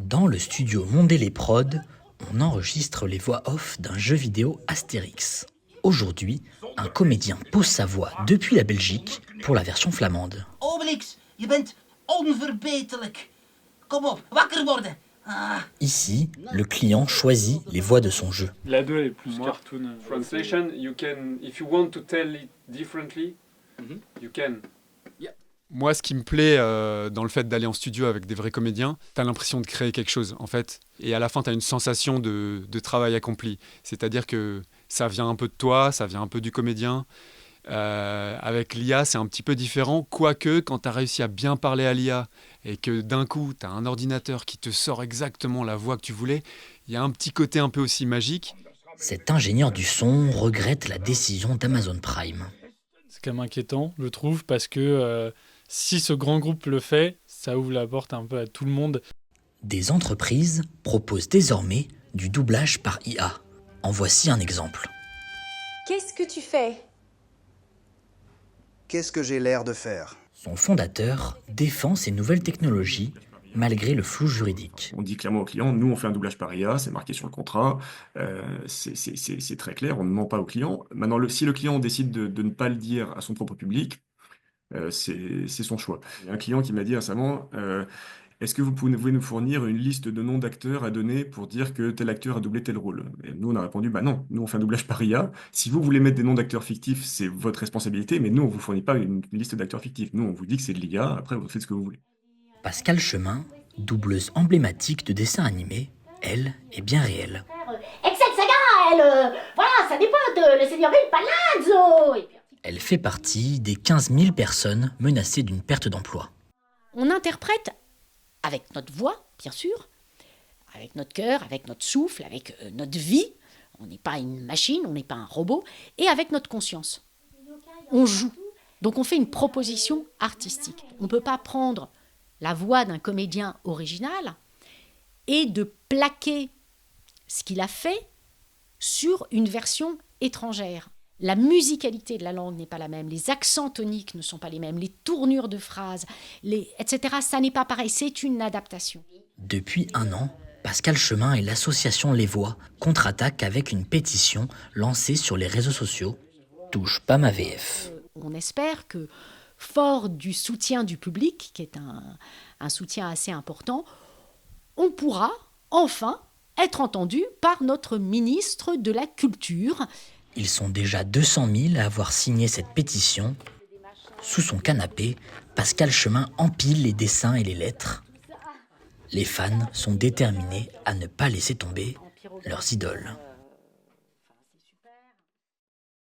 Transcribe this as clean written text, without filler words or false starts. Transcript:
Dans le studio Mondé les Prod, on enregistre les voix off d'un jeu vidéo Astérix. Aujourd'hui, un comédien pose sa voix depuis la Belgique pour la version flamande. Obélix, je bent onverbeterlijk. Kom op, wakker worden. Ici, le client choisit les voix de son jeu. La 2 elle est plus cartoon. Translation, you can, if you want to tell it differently, you can. Moi, ce qui me plaît dans le fait d'aller en studio avec des vrais comédiens, t'as l'impression de créer quelque chose, en fait. Et à la fin, t'as une sensation de travail accompli. C'est-à-dire que ça vient un peu de toi, ça vient un peu du comédien. Avec l'IA, c'est un petit peu différent. Quoique, quand t'as réussi à bien parler à l'IA et que d'un coup, t'as un ordinateur qui te sort exactement la voix que tu voulais, il y a un petit côté un peu aussi magique. Cet ingénieur du son regrette la décision d'Amazon Prime. C'est quand même inquiétant, je trouve, parce que si ce grand groupe le fait, ça ouvre la porte un peu à tout le monde. Des entreprises proposent désormais du doublage par IA. En voici un exemple. Qu'est-ce que tu fais ? Qu'est-ce que j'ai l'air de faire ? Son fondateur défend ces nouvelles technologies malgré le flou juridique. On dit clairement au client, nous on fait un doublage par IA, c'est marqué sur le contrat, c'est très clair, on ne ment pas au client. Maintenant, si le client décide de ne pas le dire à son propre public, c'est son choix. Il y a un client qui m'a dit récemment, est-ce que vous pouvez nous fournir une liste de noms d'acteurs à donner pour dire que tel acteur a doublé tel rôle ? Et nous on a répondu, bah non, nous on fait un doublage par IA. Si vous voulez mettre des noms d'acteurs fictifs, c'est votre responsabilité, mais nous on vous fournit pas une liste d'acteurs fictifs. Nous on vous dit que c'est de l'IA, après vous faites ce que vous voulez. Pascal Chemin, doubleuse emblématique de dessins animés, elle est bien réelle. Excel Saga, voilà, ça dépend de le Seigneur del Palazzo. Elle fait partie des 15 000 personnes menacées d'une perte d'emploi. On interprète avec notre voix, bien sûr, avec notre cœur, avec notre souffle, avec notre vie. On n'est pas une machine, on n'est pas un robot, et avec notre conscience. On joue. Donc on fait une proposition artistique. On ne peut pas prendre la voix d'un comédien original et de plaquer ce qu'il a fait sur une version étrangère. La musicalité de la langue n'est pas la même, les accents toniques ne sont pas les mêmes, les tournures de phrases, etc. Ça n'est pas pareil, c'est une adaptation. Depuis 1 an, Pascal Chemin et l'association Les Voix contre-attaquent avec une pétition lancée sur les réseaux sociaux « Touche pas ma VF ». On espère que, fort du soutien du public, qui est un soutien assez important, on pourra enfin être entendu par notre ministre de la Culture. Ils sont déjà 200 000 à avoir signé cette pétition. Sous son canapé, Pascal Chemin empile les dessins et les lettres. Les fans sont déterminés à ne pas laisser tomber leurs idoles.